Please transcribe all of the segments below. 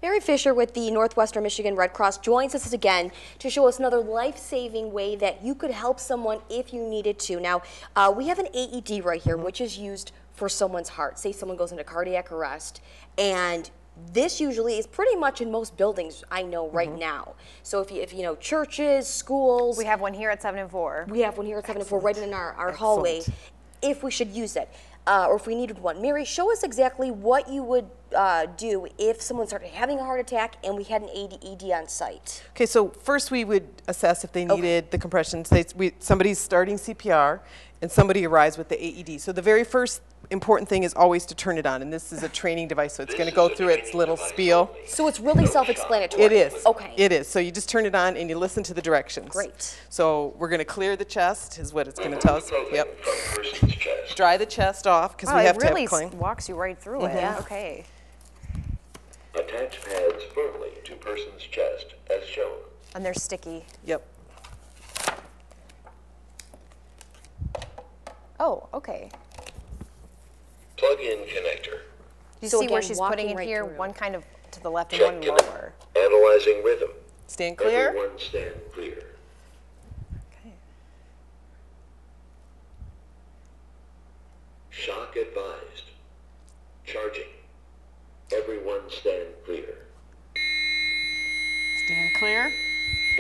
Mary Fisher with the Northwestern Michigan Red Cross joins us again to show us another life-saving way that you could help someone if you needed to. Now, we have an AED right here, which is used for someone's heart. Say someone goes into cardiac arrest, and this usually is pretty much in most buildings I know right now. So if you know churches, schools. We have one here at 7 and 4. We have one here at 7 and 4 right in our hallway, if we should use it. Or if we needed one. Mary, show us exactly what you would do if someone started having a heart attack and we had an AED on site. Okay, so first we would assess if they needed the compression. Somebody's starting CPR and somebody arrives with the AED. So the very first important thing is always to turn it on, and this is a training device, so it's going to go through its little spiel. So it's really self-explanatory. It is. Okay. It is. So you just turn it on and you listen to the directions. Great. So we're going to clear the chest, is what it's going to tell us. Yep. Dry the chest off, because we have to have clean. It really walks you right through it. Yeah. Okay. Attach pads firmly to person's chest as shown. And they're sticky. Yep. Oh, okay. Plug-in connector. You So see where again, she's walking putting it right here? through. One kind of to the left and one lower. Analyzing rhythm. Stand clear. Everyone stand clear. Okay. Shock advised. Charging. Everyone stand clear. Stand clear.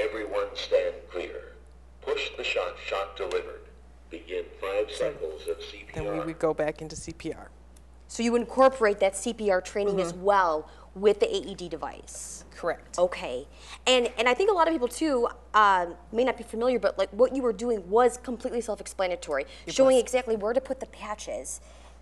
Everyone stand clear. Push the shock. Shock delivered. Begin 5 cycles of CPR. Then we would go back into CPR. So you incorporate that CPR training as well with the AED device. Correct. Okay. And I think a lot of people too may not be familiar, but like what you were doing was completely self-explanatory, showing exactly where to put the patches,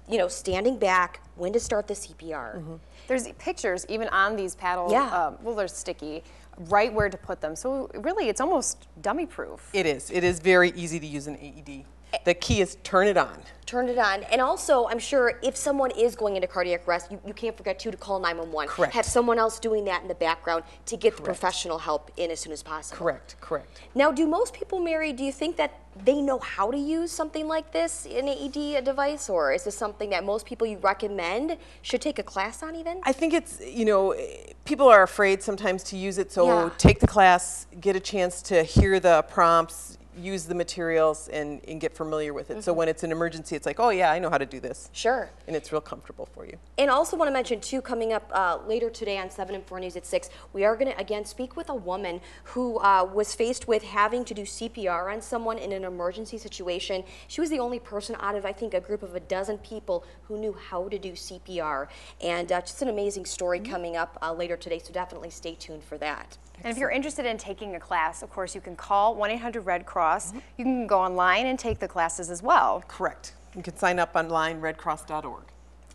you know, standing back, when to start the CPR. There's pictures even on these paddles. Yeah. Well, they're sticky. Right where to put them. So really, it's almost dummy-proof. It is. It is very easy to use an AED. The key is turn it on. Turn it on. And also, I'm sure if someone is going into cardiac arrest, you can't forget to call 911. Correct. Have someone else doing that in the background to get the professional help in as soon as possible. Correct. Correct. Now, do most people, Mary, do you think that they know how to use something like this, an AED device, or is this something that most people you recommend should take a class on even? I think it's, you know, people are afraid sometimes to use it, so Yeah. take the class, get a chance to hear the prompts, use the materials, and get familiar with it. So when it's an emergency, it's like, oh yeah, I know how to do this. Sure. And it's real comfortable for you. And also want to mention too, coming up later today on 7 and 4 News at 6, we are going to again speak with a woman who was faced with having to do CPR on someone in an emergency situation. She was the only person out of, I think, a group of a dozen people who knew how to do CPR. And just an amazing story coming up later today, so definitely stay tuned for that. And if you're interested in taking a class, of course, you can call 1-800-RED Cross. You can go online and take the classes as well. Correct. You can sign up online, redcross.org.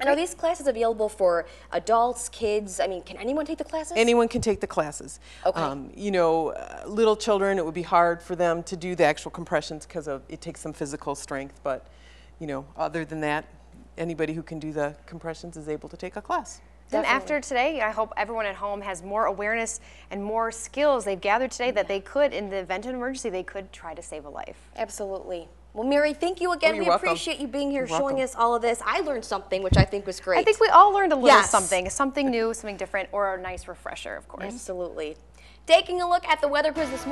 And are these classes available for adults, kids? I mean, can anyone take the classes? Anyone can take the classes. Okay. You know, little children, it would be hard for them to do the actual compressions because it takes some physical strength. But, you know, other than that, anybody who can do the compressions is able to take a class. Then after today, I hope everyone at home has more awareness and more skills they've gathered today that they could, in the event of an emergency, they could try to save a life. Absolutely. Well, Mary, thank you again. You're We welcome. appreciate you being here, You're showing welcome. us all of this. I learned something, which I think was great. I think we all learned a little Yes. something new, something different, or a nice refresher, of course. Absolutely. Taking a look at the weather quiz this morning.